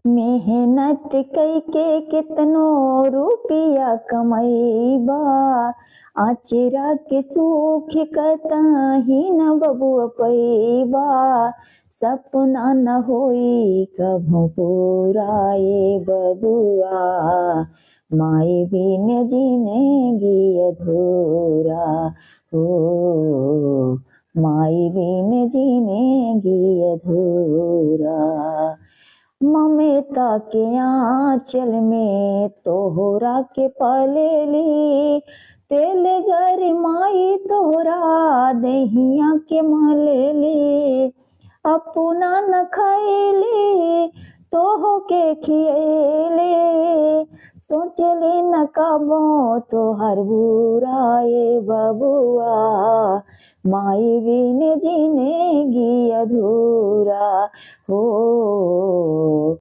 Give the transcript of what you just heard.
मेहनत कई के कितनो रुपया कमैबा, आचरा के सूख कतही न बबुआ पैबा। सपना न होई कभू पूरा ये बबुआ, माई बिन जिंदगी अधूरा हो, माई बिन जिंदगी अधूरा। ममता के आंचल में तोहरा के पलेली, तेल गर माई तोहरा दहिया के मलेली। अपना न खैली तोह के खियले, सोचली न कबो तोहर बुरा ये बबुआ, माई बिन जिंदगी अधूरा हो,